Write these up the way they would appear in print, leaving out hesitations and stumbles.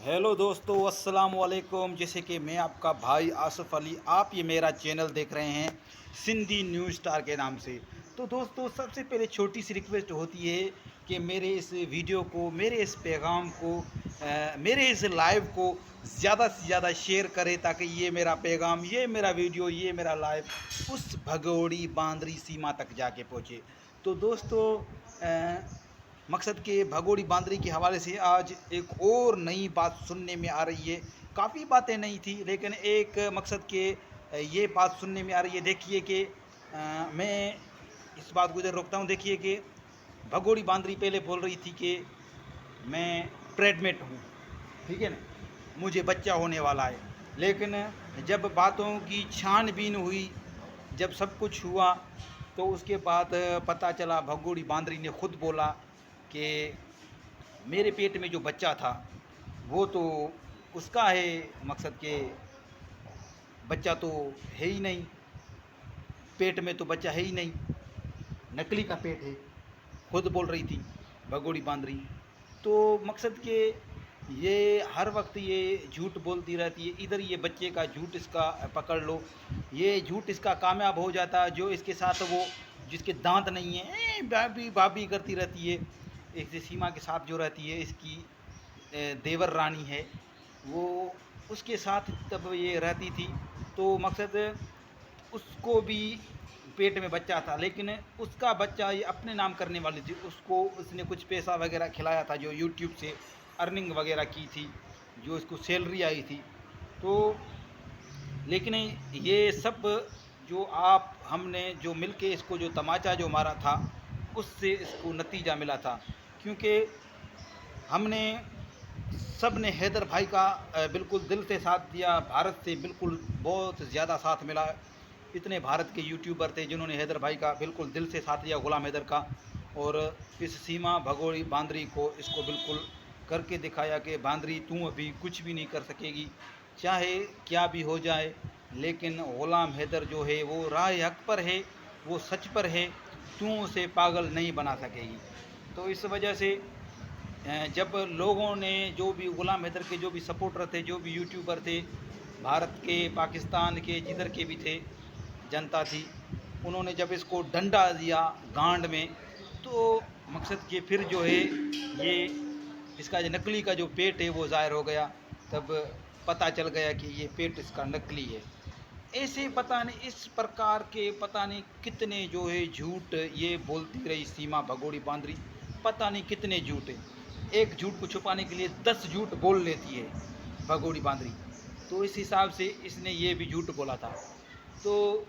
Hello दोस्तों, अस्सलाम वालेकुम। जैसे कि मैं आपका भाई आसिफ अली, आप ये मेरा चैनल देख रहे हैं सिंधी न्यूज़ स्टार के नाम से। तो दोस्तों, सबसे पहले छोटी सी रिक्वेस्ट होती है कि मेरे इस वीडियो को, मेरे इस पैगाम को, मेरे इस लाइव को ज़्यादा से ज़्यादा शेयर करें, ताकि ये मेरा पैगाम, ये मेरा वीडियो, ये मेरा लाइव उस भगोड़ी बांदरी सीमा तक जाके पहुँचे। तो दोस्तों, मकसद के भगोड़ी बांदरी के हवाले से आज एक और नई बात सुनने में आ रही है। काफ़ी बातें नहीं थी, लेकिन एक मकसद के ये बात सुनने में आ रही है। देखिए कि मैं इस बात को इधर रोकता हूँ। देखिए कि भगोड़ी बांदरी पहले बोल रही थी कि मैं प्रेग्नेंट हूँ, ठीक है ना, मुझे बच्चा होने वाला है। लेकिन जब बातों की छानबीन हुई, जब सब कुछ हुआ, तो उसके बाद पता चला, भगोड़ी बांदरी ने खुद बोला कि मेरे पेट में जो बच्चा था वो तो उसका है, मकसद के बच्चा तो है ही नहीं, पेट में तो बच्चा है ही नहीं, नकली का पेट है। खुद बोल रही थी भगोड़ी बांदरी। तो मकसद के ये हर वक्त ये झूठ बोलती रहती है। इधर ये बच्चे का झूठ इसका पकड़ लो, ये झूठ इसका कामयाब हो जाता है। जो इसके साथ वो, जिसके दांत नहीं है, भाभी भाभी करती रहती है, एक सीमा के साथ जो रहती है, इसकी देवर रानी है वो, उसके साथ तब ये रहती थी। तो मकसद उसको भी पेट में बच्चा था, लेकिन उसका बच्चा ये अपने नाम करने वाली थी। उसको उसने कुछ पैसा वगैरह खिलाया था, जो यूट्यूब से अर्निंग वगैरह की थी, जो इसको सैलरी आई थी। तो लेकिन ये सब जो आप हमने जो मिलके इसको जो तमाचा जो मारा था, उससे इसको नतीजा मिला था। क्योंकि हमने सब ने हैदर भाई का बिल्कुल दिल से साथ दिया। भारत से बिल्कुल बहुत ज़्यादा साथ मिला। इतने भारत के यूट्यूबर थे जिन्होंने हैदर भाई का बिल्कुल दिल से साथ दिया, गुलाम हैदर का। और इस सीमा भगोड़ी बांदरी को, इसको बिल्कुल करके दिखाया कि बांदरी तू अभी कुछ भी नहीं कर सकेगी, चाहे क्या भी हो जाए। लेकिन गुलाम हैदर जो है वो राह हक पर है, वो सच पर है, तू उसे पागल नहीं बना सकेगी। तो इस वजह से जब लोगों ने, जो भी गुलाम हैदर के जो भी सपोर्टर थे, जो भी यूट्यूबर थे, भारत के, पाकिस्तान के, जिधर के भी थे, जनता थी, उन्होंने जब इसको डंडा दिया गांड में, तो मकसद के फिर जो है ये इसका जो नकली का जो पेट है वो ज़ाहिर हो गया। तब पता चल गया कि ये पेट इसका नकली है। ऐसे पता नहीं, इस प्रकार के पता नहीं कितने जो है झूठ ये बोलती रही सीमा भगोड़ी बांदरी। पता नहीं कितने झूठ है, एक झूठ को छुपाने के लिए 10 झूठ बोल लेती है भगोड़ी बांदरी। तो इस हिसाब से इसने ये भी झूठ बोला था। तो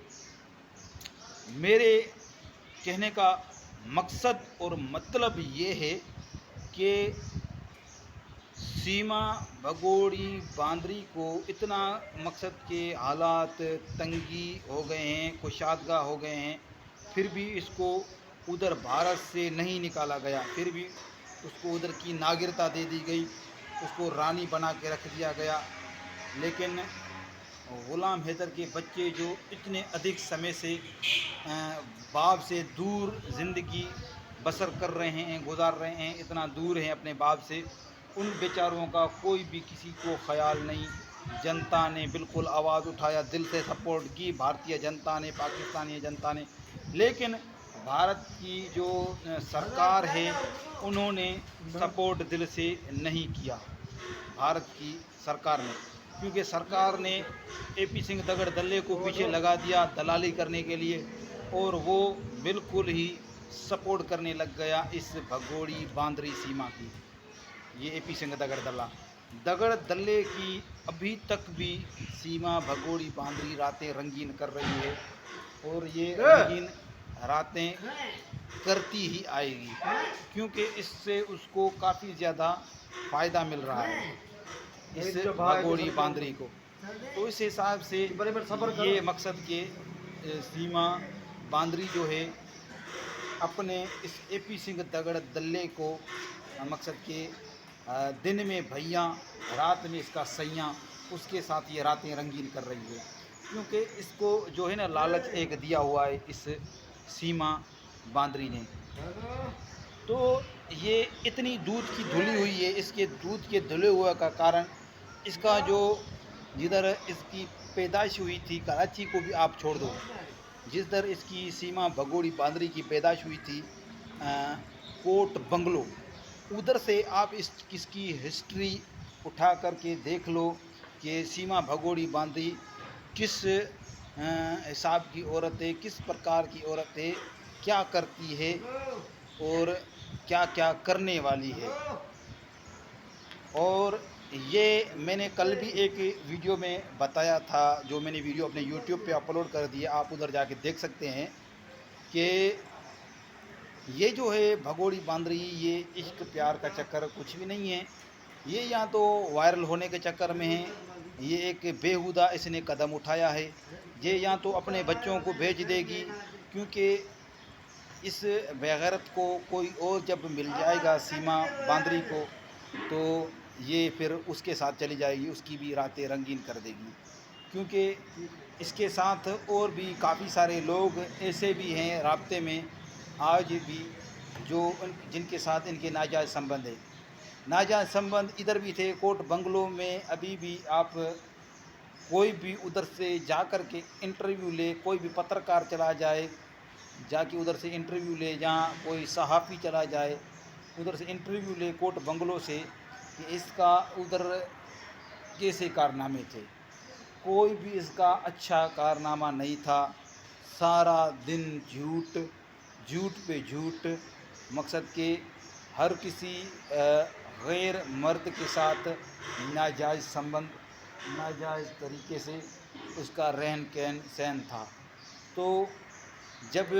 मेरे कहने का मकसद और मतलब ये है कि सीमा भगोड़ी बांदरी को इतना मकसद के हालात, तंगी हो गए हैं, कुशादगा हो गए हैं, फिर भी इसको उधर भारत से नहीं निकाला गया। फिर भी उसको उधर की नागरिकता दे दी गई, उसको रानी बना के रख दिया गया। लेकिन ग़ुलाम हैदर के बच्चे जो इतने अधिक समय से बाप से दूर ज़िंदगी बसर कर रहे हैं, गुजार रहे हैं, इतना दूर हैं अपने बाप से, उन बेचारों का कोई भी किसी को ख्याल नहीं। जनता ने बिल्कुल आवाज़ उठाया, दिल से सपोर्ट की, भारतीय जनता ने, पाकिस्तानी जनता ने। लेकिन भारत की जो सरकार है, उन्होंने सपोर्ट दिल से नहीं किया, भारत की सरकार ने। क्योंकि सरकार ने एपी सिंह दगड़ दल्ले को पीछे लगा दिया दलाली करने के लिए, और वो बिल्कुल ही सपोर्ट करने लग गया इस भगोड़ी बांदरी सीमा की। ये एपी सिंह दगड़ दल्ले की अभी तक भी सीमा भगोड़ी बांदरी रातें रंगीन कर रही है, और ये रंगीन रातें करती ही आएगी, क्योंकि इससे उसको काफ़ी ज़्यादा फ़ायदा मिल रहा है इस भगोड़ी बांदरी को। तो इस हिसाब से ये मकसद के सीमा बांदरी जो है अपने इस एपी सिंह दगड़ दल्ले को मकसद के दिन में भैया, रात में इसका सैया, उसके साथ ये रातें रंगीन कर रही है। क्योंकि इसको जो है ना लालच एक दिया हुआ है इस सीमा बांदरी ने। तो ये इतनी दूध की धुली हुई है, इसके दूध के धुले हुए का कारण इसका जो जिधर इसकी पैदाइश हुई थी कराची को भी आप छोड़ दो, जिस दर इसकी सीमा भगोड़ी बांदरी की पैदाइश हुई थी कोट बंगलो, उधर से आप इस किसकी हिस्ट्री उठा करके देख लो कि सीमा भगोड़ी बांदरी किस हिसाब की औरत है, किस प्रकार की औरत है, क्या करती है और क्या क्या करने वाली है। और ये मैंने कल भी एक वीडियो में बताया था, जो मैंने वीडियो अपने यूट्यूब पे अपलोड कर दिया, आप उधर जाके देख सकते हैं कि ये जो है भगोड़ी बांदरी, ये इश्क प्यार का चक्कर कुछ भी नहीं है। ये या तो वायरल होने के चक्कर में है, ये एक बेहुदा इसने कदम उठाया है। ये या तो अपने बच्चों को भेज देगी, क्योंकि इस बेगैरत को कोई और जब मिल जाएगा सीमा बांदरी को, तो ये फिर उसके साथ चली जाएगी, उसकी भी रातें रंगीन कर देगी। क्योंकि इसके साथ और भी काफ़ी सारे लोग ऐसे भी हैं राब्ते में आज भी, जो जिनके साथ इनके नाजायज़ संबंध है। नाजायज़ संबंध इधर भी थे कोट बंगलों में, अभी भी आप कोई भी उधर से जा कर के इंटरव्यू ले, कोई भी पत्रकार चला जाए जाके उधर से इंटरव्यू ले, जहाँ कोई सहाफ़ी चला जाए उधर से इंटरव्यू ले कोट बंगलों से कि इसका उधर कैसे कारनामे थे, कोई भी इसका अच्छा कारनामा नहीं था। सारा दिन झूठ, झूठ पे झूठ, मकसद के हर किसी गैर मर्द के साथ नाजायज़ संबंध, नाजायज़ तरीके से उसका रहन सहन था। तो जब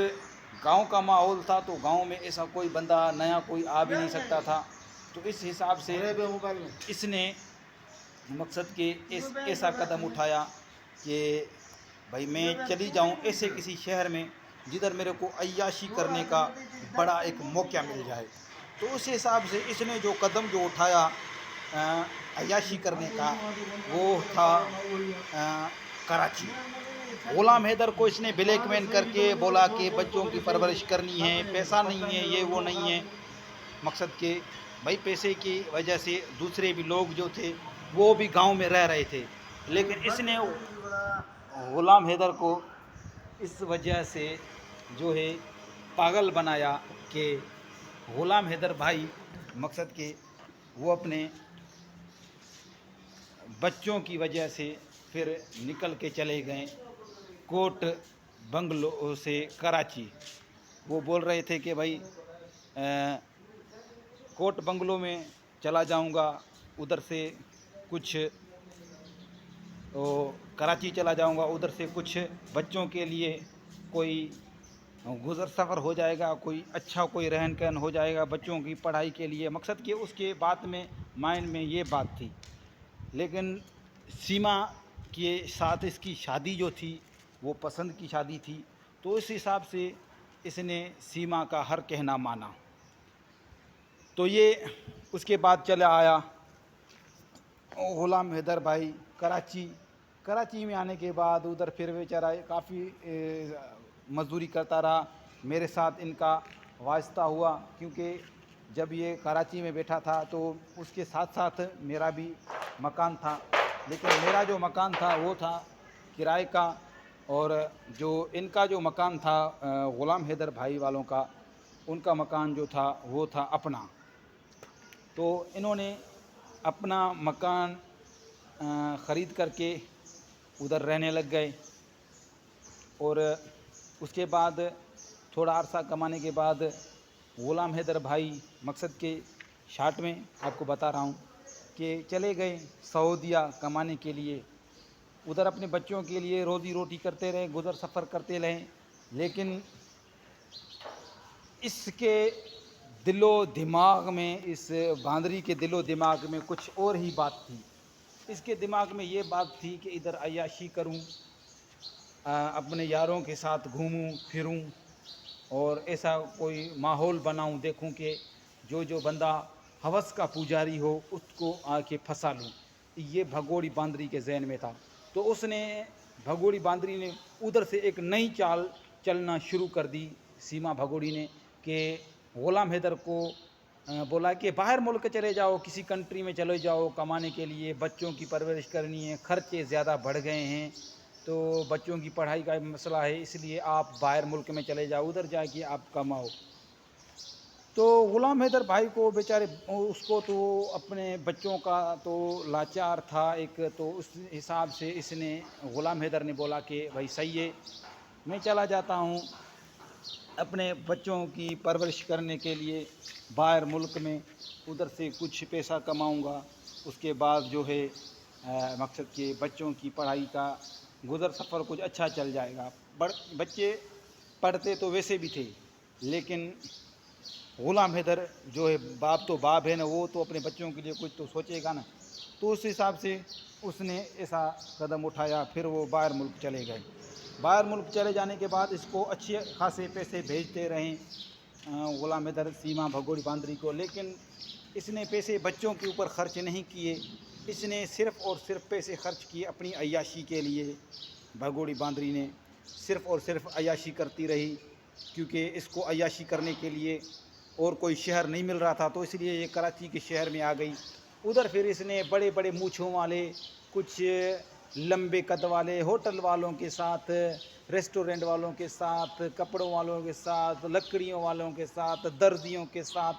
गांव का माहौल था तो गांव में ऐसा कोई बंदा नया कोई आ भी नहीं सकता था, तो इस हिसाब से इसने मकसद के ऐसा कदम उठाया कि भाई मैं चली जाऊं ऐसे किसी शहर में जिधर मेरे को अय्याशी करने का बड़ा एक मौका मिल जाए। तो उस हिसाब से इसने जो कदम जो उठाया अय्याशी करने का, वो था कराची। गुलाम हैदर को इसने ब्लैकमेल करके बोला कि बच्चों की परवरिश करनी है, पैसा नहीं है, ये वो नहीं है। मकसद के भाई पैसे की वजह से दूसरे भी लोग जो थे वो भी गांव में रह रहे थे, लेकिन इसने गुलाम हैदर को इस वजह से जो है पागल बनाया कि गुलाम हैदर भाई मकसद के वो अपने बच्चों की वजह से फिर निकल के चले गए कोट बंगलो से कराची। वो बोल रहे थे कि भाई कोट बंगलो में चला जाऊंगा, उधर से कुछ कराची चला जाऊंगा, उधर से कुछ बच्चों के लिए कोई गुज़र सफ़र हो जाएगा, कोई अच्छा कोई रहन सहन हो जाएगा बच्चों की पढ़ाई के लिए। मकसद कि उसके बात में माइंड में ये बात थी। लेकिन सीमा के साथ इसकी शादी जो थी वो पसंद की शादी थी, तो इस हिसाब से इसने सीमा का हर कहना माना। तो ये उसके बाद चला आया गुलाम हैदर भाई कराची में आने के बाद उधर फिर बेचारा काफ़ी मजदूरी करता रहा। मेरे साथ इनका वास्ता हुआ, क्योंकि जब ये कराची में बैठा था तो उसके साथ साथ मेरा भी मकान था, लेकिन मेरा जो मकान था वो था किराए का, और जो इनका जो मकान था गुलाम हैदर भाई वालों का, उनका मकान जो था वो था अपना। तो इन्होंने अपना मकान ख़रीद करके उधर रहने लग गए, और उसके बाद थोड़ा अरसा कमाने के बाद गुलाम हैदर भाई मकसद के शार्ट में आपको बता रहा हूँ कि चले गए सऊदीया कमाने के लिए। उधर अपने बच्चों के लिए रोज़ी रोटी करते रहे, गुज़र सफ़र करते रहे, लेकिन इसके दिलो दिमाग में, इस बांदरी के दिलो दिमाग में कुछ और ही बात थी। इसके दिमाग में ये बात थी कि इधर अय्याशी करूं, अपने यारों के साथ घूमूं फिरूं, और ऐसा कोई माहौल बनाऊं, देखूं कि जो बंदा हवस का पुजारी हो उसको आके फंसा लूं। ये भगोड़ी बांदरी के जहन में था। तो उसने भगोड़ी बांदरी ने उधर से एक नई चाल चलना शुरू कर दी, सीमा भगोड़ी ने, कि गुलाम हैदर को बोला कि बाहर मुल्क चले जाओ, किसी कंट्री में चले जाओ कमाने के लिए, बच्चों की परवरिश करनी है, खर्चे ज़्यादा बढ़ गए हैं, तो बच्चों की पढ़ाई का मसला है, इसलिए आप बाहर मुल्क में चले जाओ, उधर जाके आप कमाओ। तो ग़ुलाम हैदर भाई को बेचारे उसको तो अपने बच्चों का तो लाचार था एक, तो उस हिसाब से इसने ग़ुलाम हैदर ने बोला कि भाई सही है, मैं चला जाता हूँ अपने बच्चों की परवरिश करने के लिए बाहर मुल्क में, उधर से कुछ पैसा कमाऊँगा, उसके बाद जो है मकसद के बच्चों की पढ़ाई का गुज़र सफ़र कुछ अच्छा चल जाएगा। बच्चे पढ़ते तो वैसे भी थे, लेकिन ग़ुलाम हैदर जो है बाप तो बाप है ना, वो तो अपने बच्चों के लिए कुछ तो सोचेगा ना। तो उस हिसाब से उसने ऐसा कदम उठाया, फिर वो बाहर मुल्क चले गए। बाहर मुल्क चले जाने के बाद इसको अच्छे खासे पैसे भेजते रहे ग़ुलाम हैदर सीमा भगोड़ी बांदरी को, लेकिन इसने पैसे बच्चों के ऊपर ख़र्च नहीं किए, इसने सिर्फ़ और सिर्फ पैसे खर्च किए अपनी अय्याशी के लिए। भगोड़ी बांदरी ने सिर्फ़ और सिर्फ अय्याशी करती रही, क्योंकि इसको अय्याशी करने के लिए और कोई शहर नहीं मिल रहा था, तो इसलिए ये कराची के शहर में आ गई। उधर फिर इसने बड़े बड़े मूँछों वाले, कुछ लंबे कद वाले होटल वालों के साथ, रेस्टोरेंट वालों के साथ, कपड़ों वालों के साथ, लकड़ियों वालों के साथ, दर्जियों के साथ,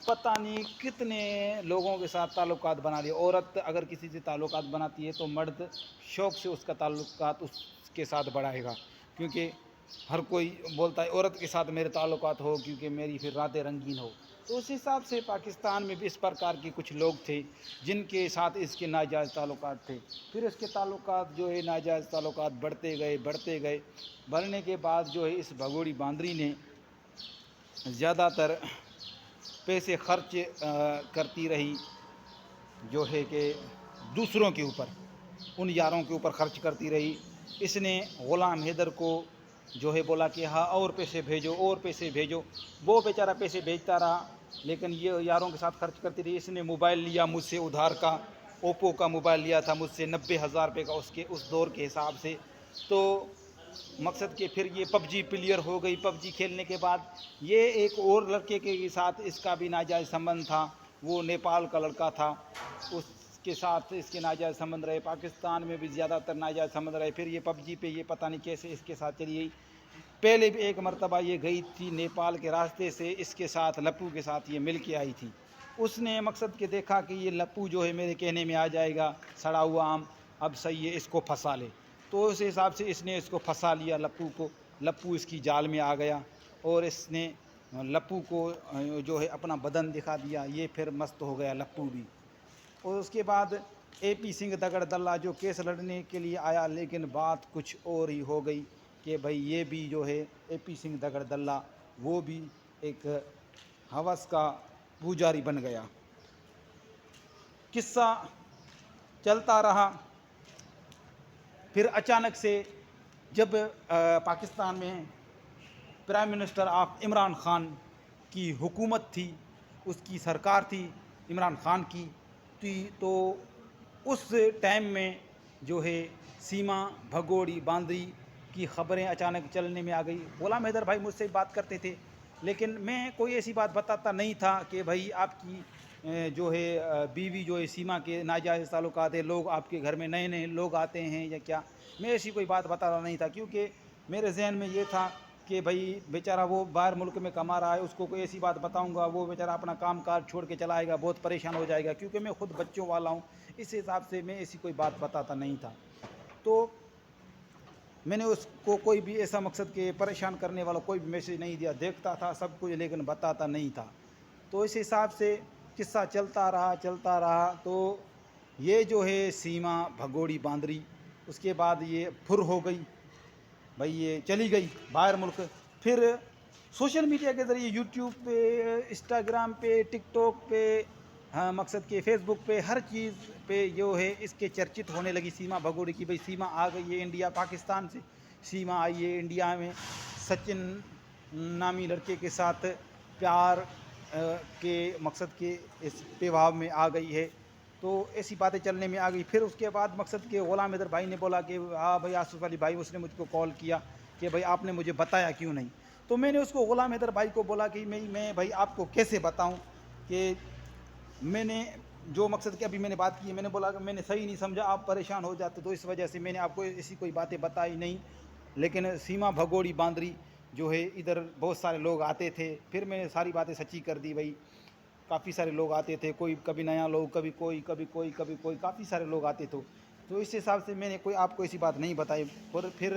पता नहीं कितने लोगों के साथ ताल्लुकात बना लिए। औरत अगर किसी से ताल्लुकात बनाती है तो मर्द शौक़ से उसका ताल्लुकात उसके साथ बढ़ाएगा, क्योंकि हर कोई बोलता है औरत के साथ मेरे ताल्लुकात हो, क्योंकि मेरी फिर रातें रंगीन हो। तो उस हिसाब से पाकिस्तान में भी इस प्रकार के कुछ लोग थे जिनके साथ इसके नाजायज़ ताल्लुकात थे। फिर इसके ताल्लुकात जो है नाजायज़ ताल्लुकात बढ़ते गए। बढ़ने के बाद जो है इस भगोड़ी बांदरी ने ज़्यादातर पैसे खर्च करती रही, जो है कि दूसरों के ऊपर, उन यारों के ऊपर खर्च करती रही। इसने ग़ुलाम हैदर को जो है बोला कि हाँ और पैसे भेजो, और पैसे भेजो। वो बेचारा पैसे भेजता रहा, लेकिन ये यारों के साथ खर्च करती रही। इसने मोबाइल लिया मुझसे उधार का, ओप्पो का मोबाइल लिया था मुझसे 90,000 रुपये का, उसके उस दौर के हिसाब से। तो मकसद के फिर ये पबजी प्लेयर हो गई। पबजी खेलने के बाद ये एक और लड़के के साथ इसका भी नाजायज़ संबंध था, वो नेपाल का लड़का था, उसके साथ इसके नाजायज़ संबंध रहे। पाकिस्तान में भी ज़्यादातर नाजायज़ संबंध रहे। फिर ये पबजी पे ये पता नहीं कैसे इसके साथ चली गई। पहले भी एक मरतबा ये गई थी नेपाल के रास्ते से, इसके साथ लप्पू के साथ ये मिल के आई थी। उसने मकसद के देखा कि ये लप्पू जो है मेरे कहने में आ जाएगा, सड़ा हुआ आम, अब सही है इसको फंसा ले। तो उस हिसाब से इसने इसको फंसा लिया लप्पू को। लप्पू इसकी जाल में आ गया और इसने लप्पू को जो है अपना बदन दिखा दिया। ये फिर मस्त हो गया लप्पू भी। और उसके बाद AP सिंह दगड़दल्ला जो केस लड़ने के लिए आया, लेकिन बात कुछ और ही हो गई कि भाई ये भी जो है AP सिंह दगड़दल्ला वो भी एक हवस का पुजारी बन गया। किस्सा चलता रहा। फिर अचानक से जब पाकिस्तान में prime minister of Imran Khan की हुकूमत थी, उसकी सरकार थी इमरान ख़ान की, तो उस टाइम में जो है सीमा भगोड़ी बांदरी की ख़बरें अचानक चलने में आ गई। ग़ुलाम हैदर भाई मुझसे बात करते थे, लेकिन मैं कोई ऐसी बात बताता नहीं था कि भाई आपकी जो है बीवी जो है सीमा के नाजायज़ ताल्लुकात है, लोग आपके घर में नए नए लोग आते हैं या क्या। मैं ऐसी कोई बात बताता नहीं था, क्योंकि मेरे जहन में ये था कि भाई बेचारा वो बाहर मुल्क में कमा रहा है, उसको कोई ऐसी बात बताऊंगा वो बेचारा अपना काम काज छोड़ के चला आएगा, बहुत परेशान हो जाएगा, क्योंकि मैं खुद बच्चों वाला हूँ। इस हिसाब से मैं ऐसी कोई बात बताता नहीं था। तो मैंने उसको कोई भी ऐसा मकसद के परेशान करने वाला कोई भी मैसेज नहीं दिया, देखता था सब कुछ लेकिन बताता नहीं था। तो इस हिसाब से किस्सा चलता रहा। तो ये जो है सीमा भगोड़ी बांदरी, उसके बाद ये फुर हो गई भाई, ये चली गई बाहर मुल्क। फिर सोशल मीडिया के ज़रिए यूट्यूब पे, इंस्टाग्राम पे, टिकटॉक पे, हाँ मकसद के फेसबुक पे, हर चीज़ पे जो है इसके चर्चित होने लगी सीमा भगोड़ी की। भाई सीमा आ गई है इंडिया, पाकिस्तान से सीमा आई है इंडिया में, सचिन नामी लड़के के साथ प्यार के मकसद के इस विवाह में आ गई है। तो ऐसी बातें चलने में आ गई। फिर उसके बाद मकसद के ग़ुलाम हैदर भाई ने बोला कि हाँ भाई आसिफ अली भाई, उसने मुझको कॉल किया कि भाई आपने मुझे बताया क्यों नहीं। तो मैंने उसको ग़ुलाम हैदर भाई को बोला कि मैं भाई आपको कैसे बताऊं कि मैंने जो मकसद की अभी मैंने बात की है, मैंने बोला कि मैंने सही नहीं समझा, आप परेशान हो जाते, तो इस वजह से मैंने आपको ऐसी कोई बातें बताई नहीं। लेकिन सीमा भगोड़ी बांदरी जो है, इधर बहुत सारे लोग आते थे, फिर मैंने सारी बातें सच्ची कर दी भाई। काफ़ी सारे लोग आते थे, कोई कभी नया लोग, कभी कोई, कभी कोई, कभी कोई, काफ़ी सारे लोग आते थे। तो इस हिसाब से मैंने कोई आपको ऐसी बात नहीं बताई। और फिर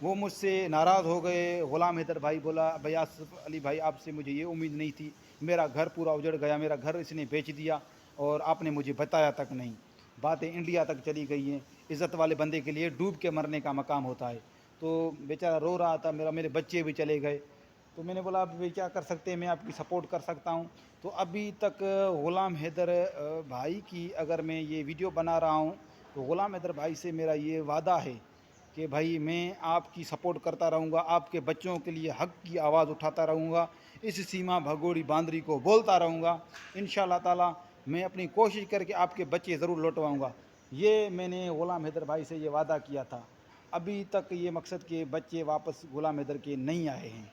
वो मुझसे नाराज़ हो गए। ग़ुलाम हैदर भाई बोला, भाई आसिफ अली भाई, आपसे मुझे ये उम्मीद नहीं थी, मेरा घर पूरा उजड़ गया, मेरा घर इसने बेच दिया और आपने मुझे बताया तक नहीं। बातें इंडिया तक चली गई हैं। इज़्ज़त वाले बंदे के लिए डूब के मरने का मकाम होता है। तो बेचारा रो रहा था, मेरे बच्चे भी चले गए। तो मैंने बोला अब भाई क्या कर सकते हैं, मैं आपकी सपोर्ट कर सकता हूँ। तो अभी तक ग़ुलाम हैदर भाई की अगर मैं ये वीडियो बना रहा हूँ, तो ग़ुलाम हैदर भाई से मेरा ये वादा है कि भाई मैं आपकी सपोर्ट करता रहूँगा, आपके बच्चों के लिए हक़ की आवाज़ उठाता रहूँगा, इस सीमा भगोड़ी बांदरी को बोलता रहूँगा। इंशाअल्लाह ताला मैं अपनी कोशिश करके आपके बच्चे ज़रूर लौटवाऊँगा। ये मैंने ग़ुलाम हैदर भाई से ये वादा किया था। अभी तक ये मकसद के बच्चे वापस ग़ुलाम हैदर के नहीं आए हैं।